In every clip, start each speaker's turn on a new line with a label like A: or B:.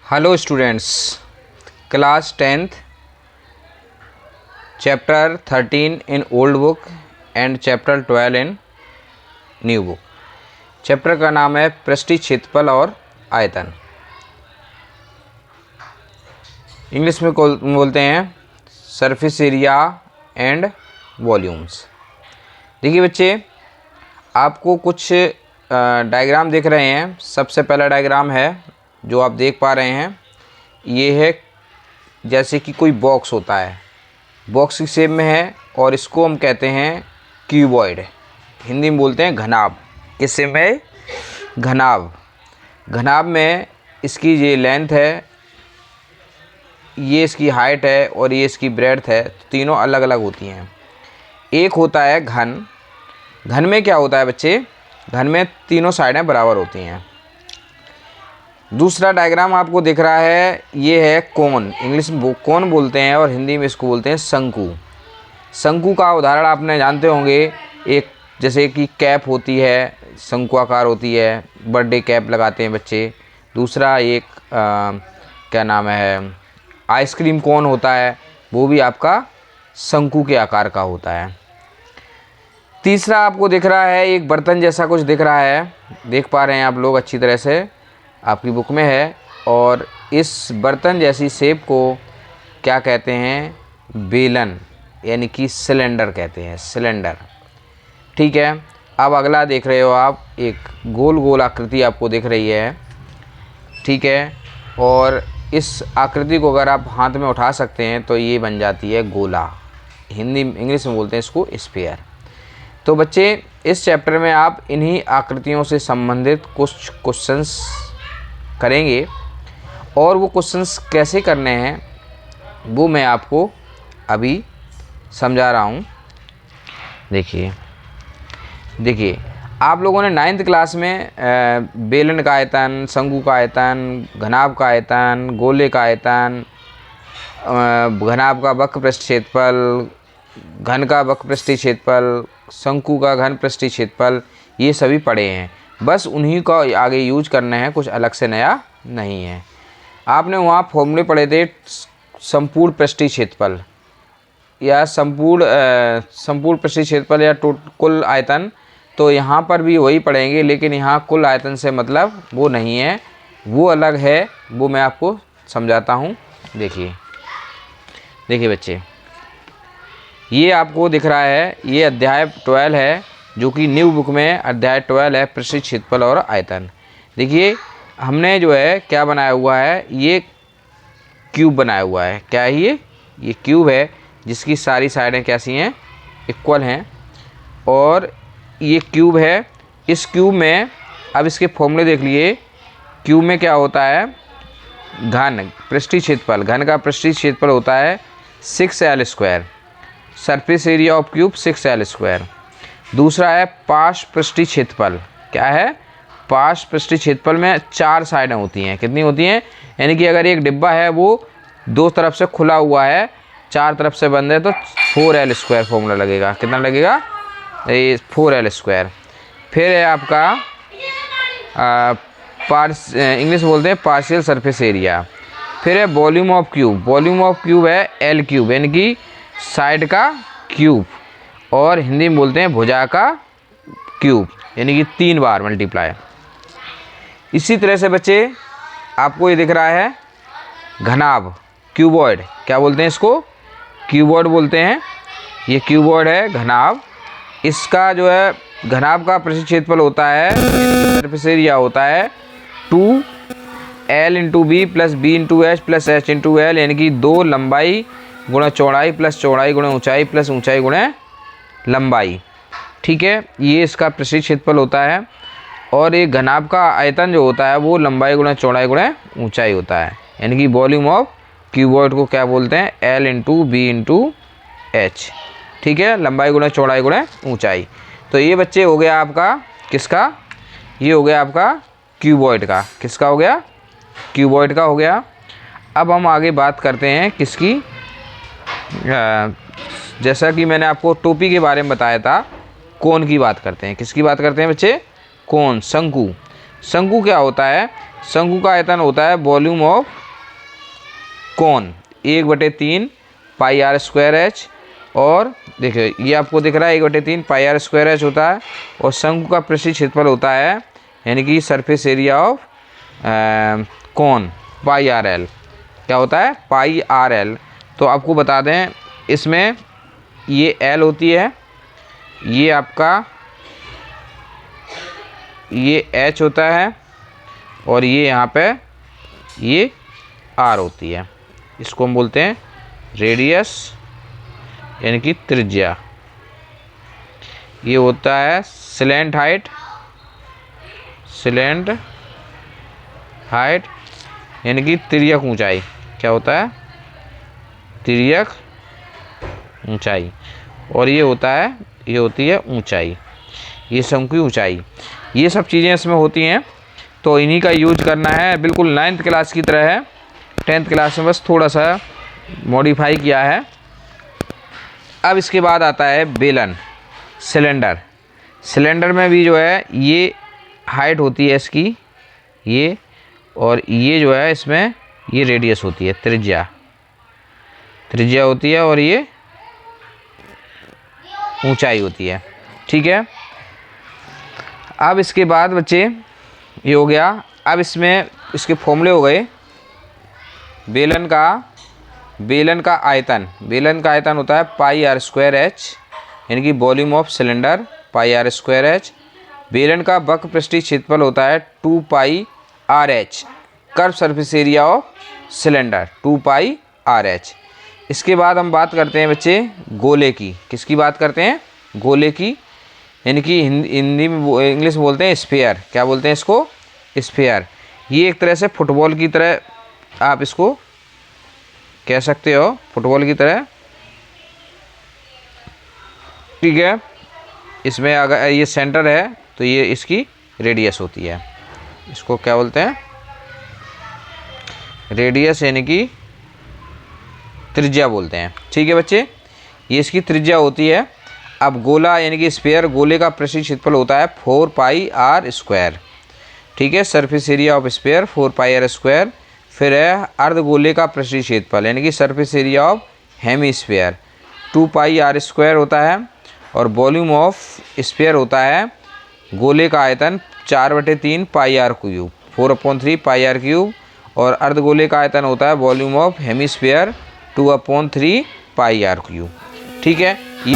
A: Hello students, class 10th chapter 13 in old book and chapter 12 in new book. Chapter का नाम है पृष्ठीय क्षेत्रफल और आयतन। इंग्लिश में बोलते हैं सरफेस एरिया एंड वॉल्यूम्स। देखिए बच्चे, आपको कुछ डायग्राम दिख रहे हैं। सबसे पहला डायग्राम है जो आप देख पा रहे हैं, ये है जैसे कि कोई बॉक्स होता है, बॉक्स की शेप में है और इसको हम कहते हैं क्यूबॉइड। हिंदी में बोलते हैं घनाभ। किस शेप में? घनाभ। घनाभ में इसकी ये लेंथ है, ये इसकी हाइट है और ये इसकी ब्रेड्थ है। तो तीनों अलग अलग होती हैं। एक होता है घन। घन में क्या होता है बच्चे? घन में तीनों साइडें बराबर होती हैं। दूसरा डायग्राम आपको दिख रहा है, ये है कोन। इंग्लिश में कोन बोलते हैं और हिंदी में इसको बोलते हैं शंकु। शंकु का उदाहरण आपने जानते होंगे, एक जैसे कि कैप होती है, शंकुआकार होती है, बर्थडे कैप लगाते हैं बच्चे। दूसरा एक क्या नाम है, आइसक्रीम कोन होता है, वो भी आपका शंकु के आकार का होता है। तीसरा आपको दिख रहा है, एक बर्तन जैसा कुछ दिख रहा है, देख पा रहे हैं आप लोग अच्छी तरह से, आपकी बुक में है। और इस बर्तन जैसी शेप को क्या कहते हैं? बेलन, यानी कि सिलेंडर कहते हैं, सिलेंडर। ठीक है। अब अगला देख रहे हो आप, एक गोल गोल आकृति आपको दिख रही है। ठीक है। और इस आकृति को अगर आप हाथ में उठा सकते हैं तो ये बन जाती है गोला। इंग्लिश में बोलते हैं इसको स्फीयर। तो बच्चे, इस चैप्टर में आप इन्हीं आकृतियों से संबंधित कुछ क्वेश्चंस करेंगे और वो क्वेश्चंस कैसे करने हैं वो मैं आपको अभी समझा रहा हूँ। देखिए आप लोगों ने 9th क्लास में बेलन का आयतन, शंकु का आयतन, घनाभ का आयतन, गोले का आयतन, घनाभ का वक्र पृष्ठ क्षेत्रफल, घन का वक्र पृष्ठीय क्षेत्रफल, शंकु का घन पृष्ठीय क्षेत्रफल, ये सभी पढ़े हैं। बस उन्हीं का आगे यूज करना है, कुछ अलग से नया नहीं है। आपने वहाँ फॉर्मूले पढ़े थे, संपूर्ण पृष्ठीय क्षेत्रफल या संपूर्ण पृष्ठीय क्षेत्रफल या कुल आयतन। तो यहाँ पर भी वही पढ़ेंगे, लेकिन यहाँ कुल आयतन से मतलब वो नहीं है, वो अलग है, वो मैं आपको समझाता हूँ। देखिए बच्चे, ये आपको दिख रहा है, ये अध्याय 12 है, जो कि न्यू बुक में अध्याय 12 है, पृष्ठीय क्षेत्रफल और आयतन। देखिए हमने जो है क्या बनाया हुआ है, ये क्यूब बनाया हुआ है। क्या है ये क्यूब है, जिसकी सारी साइडें कैसी हैं? इक्वल हैं। और ये क्यूब है। इस क्यूब में अब इसके फॉर्मूले देख लिए। क्यूब में क्या होता है? घन पृष्ठीय क्षेत्रफल, घन का पृष्ठीय क्षेत्रफल होता है 6l²। Surface area of cube 6l²। दूसरा है पार्श्व पृष्ठीय क्षेत्रफल। क्या है? पार्श्व पृष्ठीय क्षेत्रफल में 4 साइडें होती हैं। कितनी होती हैं? यानी कि अगर एक डिब्बा है वो 2 तरफ से खुला हुआ है, 4 तरफ से बंद है, तो 4l² फॉर्मूला लगेगा। कितना लगेगा? ये 4l²। फिर है आपका इंग्लिश बोलते हैं पार्शियल सरफेस एरिया। फिर है volume of cube. Volume of cube है l³ यानी कि साइड का क्यूब, और हिंदी में बोलते हैं भुजा का क्यूब, यानी कि 3 बार मल्टीप्लाई। इसी तरह से बच्चे आपको ये दिख रहा है घनाभ, क्यूबॉइड। क्या बोलते हैं इसको? क्यूबॉइड बोलते हैं। ये क्यूबॉइड है घनाभ। इसका जो है घनाभ का पृष्ठीय क्षेत्रफल होता है, सरफेस एरिया होता है 2l × b + b × h + h × l, यानी कि 2 लंबाई गुणा चौड़ाई प्लस चौड़ाई गुणा ऊंचाई प्लस ऊंचाई गुणा लंबाई। ठीक है, ये इसका पृष्ठीय क्षेत्रफल होता है। और ये घनाभ का आयतन जो होता है वो लंबाई गुणा चौड़ाई गुणा ऊंचाई होता है, यानी कि वॉल्यूम ऑफ क्यूबॉइड को क्या बोलते हैं? l × b × h। ठीक है, लंबाई गुणा चौड़ाई गुणा ऊंचाई। तो ये बच्चे हो गया आपका किसका? ये हो गया आपका क्यूबॉइड का। किसका हो गया? क्यूबॉइड का हो गया। अब हम आगे बात करते हैं किसकी? जैसा कि मैंने आपको टोपी के बारे में बताया था, कोन की बात करते हैं। किसकी बात करते हैं बच्चे? कोन, शंकु। शंकु क्या होता है? शंकु का आयतन होता है volume of cone 1/3 pi r square h. और देखिए ये आपको दिख रहा है 1/3 पाई आर स्क्वायर एच होता है। और शंकु का पृष्ठीय क्षेत्रफल होता है यानी कि surface area of cone pi R L. क्या होता है? पाई आर एल। तो आपको बता दें इसमें ये एल होती है, ये आपका ये एच होता है और ये यहाँ पे ये आर होती है। इसको हम बोलते हैं रेडियस यानी कि त्रिज्या। ये होता है स्लैंट हाइट, स्लैंट हाइट यानी कि तिर्यक ऊंचाई। क्या होता है? तिर्यक ऊंचाई। और ये होता है, ये होती है ऊंचाई, ये शंकु की ऊंचाई। ये सब चीज़ें इसमें होती हैं, तो इन्हीं का यूज करना है। बिल्कुल 9th क्लास की तरह है, 10th क्लास में बस थोड़ा सा मॉडिफाई किया है। अब इसके बाद आता है बेलन, सिलेंडर। सिलेंडर में भी जो है ये हाइट होती है इसकी, ये, और ये जो है इसमें ये रेडियस होती है, त्रिज्या, त्रिज्या होती है, और ये ऊंचाई होती है। ठीक है। अब इसके बाद बच्चे ये हो गया। अब इसमें इसके फॉर्मूले हो गए। बेलन का आयतन, बेलन का आयतन होता है पाई आर स्क्वायर एच यानी कि volume of cylinder pi r square h. बेलन का वक्र पृष्ठीय क्षेत्रफल होता है 2 pi r h. Curve surface area of cylinder 2 pi r h. इसके बाद हम बात करते हैं बच्चे गोले की। किसकी बात करते हैं? गोले की, यानी कि हिंदी में इंग्लिश में बोलते हैं स्फीयर। क्या बोलते हैं इसको? स्फीयर। ये एक तरह से फुटबॉल की तरह आप इसको कह सकते हो, फुटबॉल की तरह। ठीक है। इसमें अगर ये सेंटर है तो ये इसकी रेडियस होती है। इसको क्या बोलते हैं? रेडियस यानी कि त्रिज्या बोलते हैं। ठीक है बच्चे, ये इसकी त्रिज्या होती है। अब गोला यानी कि स्फीयर, गोले का पृष्ठीय क्षेत्रफल होता है 4 पाई आर स्क्वायर। ठीक है। Surface area of sphere 4 pi r square. फिर है अर्धगोले का पृष्ठीय क्षेत्रफल यानी कि surface area of hemisphere 2 pi r square होता है। और वॉल्यूम ऑफ स्फीयर होता है गोले का आयतन 4/3 pi r cube, 4/3 pi r cube. और अर्धगोले का आयतन होता है volume of hemisphere 2/3 pi r cube. ठीक है। ये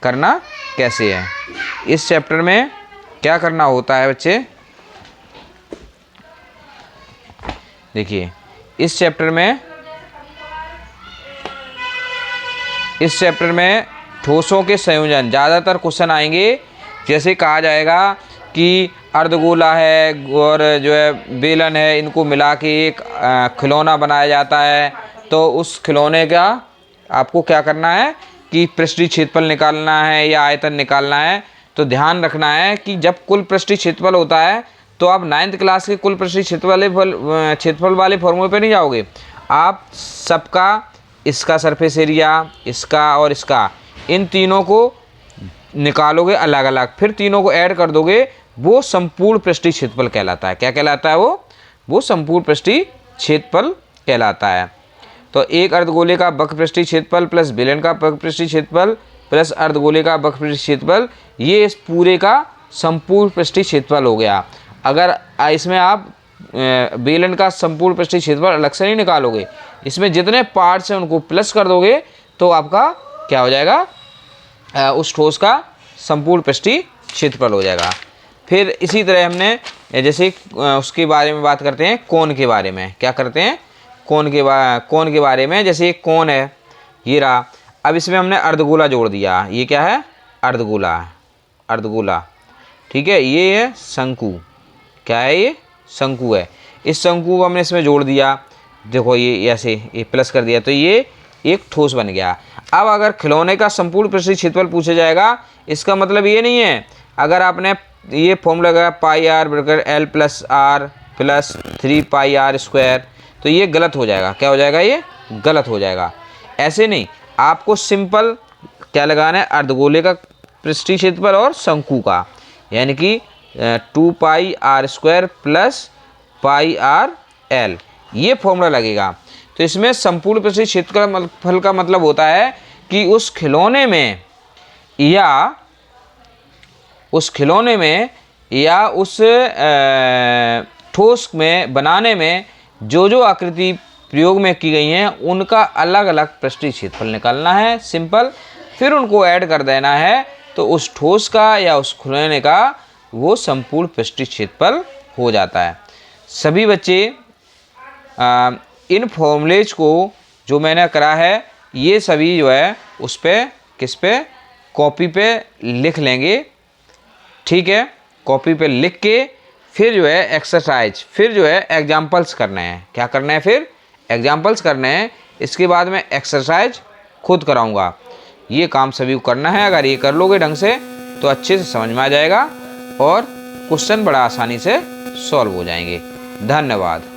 A: करना कैसे है। इस चैप्टर में क्या करना होता है बच्चे? देखिए इस चैप्टर में ठोसों के संयोजन ज़्यादातर क्वेश्चन आएंगे। जैसे कहा जाएगा कि अर्धगोला है और जो है बेलन है, इनको मिला के एक खिलौना बनाया जाता है। तो उस खिलौने का आपको क्या करना है कि पृष्ठीय क्षेत्रफल निकालना है या आयतन निकालना है। तो ध्यान रखना है कि जब कुल पृष्ठीय क्षेत्रफल होता है तो आप 9th क्लास के कुल पृष्ठीय क्षेत्रफल वाले फॉर्मूले पे नहीं जाओगे। आप सबका, इसका सरफेस एरिया, इसका और इसका, इन तीनों को निकालोगे अलग अलग, फिर तीनों को ऐड कर दोगे, वो संपूर्ण पृष्ठीय क्षेत्रफल कहलाता है। क्या कहलाता है? वो संपूर्ण पृष्ठीय क्षेत्रफल कहलाता है। तो एक अर्धगोले का वक्र पृष्ठीय क्षेत्रफल प्लस बेलन का वक्र पृष्ठीय क्षेत्रफल प्लस अर्धगोले का वक्र पृष्ठीय क्षेत्रफल, ये इस पूरे का संपूर्ण पृष्ठीय क्षेत्रफल हो गया। अगर इसमें आप बेलन का संपूर्ण पृष्ठीय क्षेत्रफल अलग से नहीं निकालोगे, इसमें जितने पार्ट्स हैं उनको प्लस कर दोगे तो आपका क्या हो जाएगा? उस ठोस का संपूर्ण पृष्ठीय क्षेत्रफल हो जाएगा। फिर इसी तरह हमने जैसे उसके बारे में बात करते हैं, कोन के बारे में। क्या करते हैं? कोन के बारे में। जैसे एक कोन है, ये रहा। अब इसमें हमने अर्धगोला जोड़ दिया। ये क्या है? अर्धगोला, अर्धगोला। ठीक है। ये है शंकु। क्या है? ये शंकु है। इस शंकु को हमने इसमें जोड़ दिया। देखो ये ऐसे ये प्लस कर दिया तो ये एक ठोस बन गया। अब अगर खिलौने का संपूर्ण पृष्ठीय क्षेत्रफल पूछा जाएगा, इसका मतलब ये नहीं है अगर आपने ये फॉर्मूला लगाया पाई आर बराबर l plus r plus 3 pi r square, तो ये गलत हो जाएगा। क्या हो जाएगा? ये गलत हो जाएगा। ऐसे नहीं, आपको सिंपल क्या लगाना है, अर्धगोले का पृष्ठीय क्षेत्रफल और शंकु का, यानी कि 2πr² प्लस πrl, ये फॉर्मूला लगेगा। तो इसमें संपूर्ण पृष्ठीय क्षेत्रफल का मतलब होता है कि उस खिलौने में या उस ठोस में बनाने में जो आकृति प्रयोग में की गई हैं उनका अलग अलग पृष्ठीय क्षेत्रफल निकालना है, सिंपल। फिर उनको ऐड कर देना है तो उस ठोस का या उस खिलौने का वो संपूर्ण पृष्ठीय क्षेत्रफल हो जाता है। सभी बच्चे इन फॉर्मूलेज को जो मैंने करा है ये सभी जो है उस पे किस पे, कॉपी पे लिख लेंगे, ठीक है। कॉपी पे लिख के फिर जो है एक्सरसाइज, फिर जो है एग्जाम्पल्स करने हैं। क्या करना है, फिर एग्जाम्पल्स करने हैं। इसके बाद में एक्सरसाइज खुद कराऊंगा। ये काम सभी को करना है। अगर ये कर लोगे ढंग से तो अच्छे से समझ में आ जाएगा और क्वेश्चन बड़ा आसानी से सॉल्व हो जाएंगे। धन्यवाद।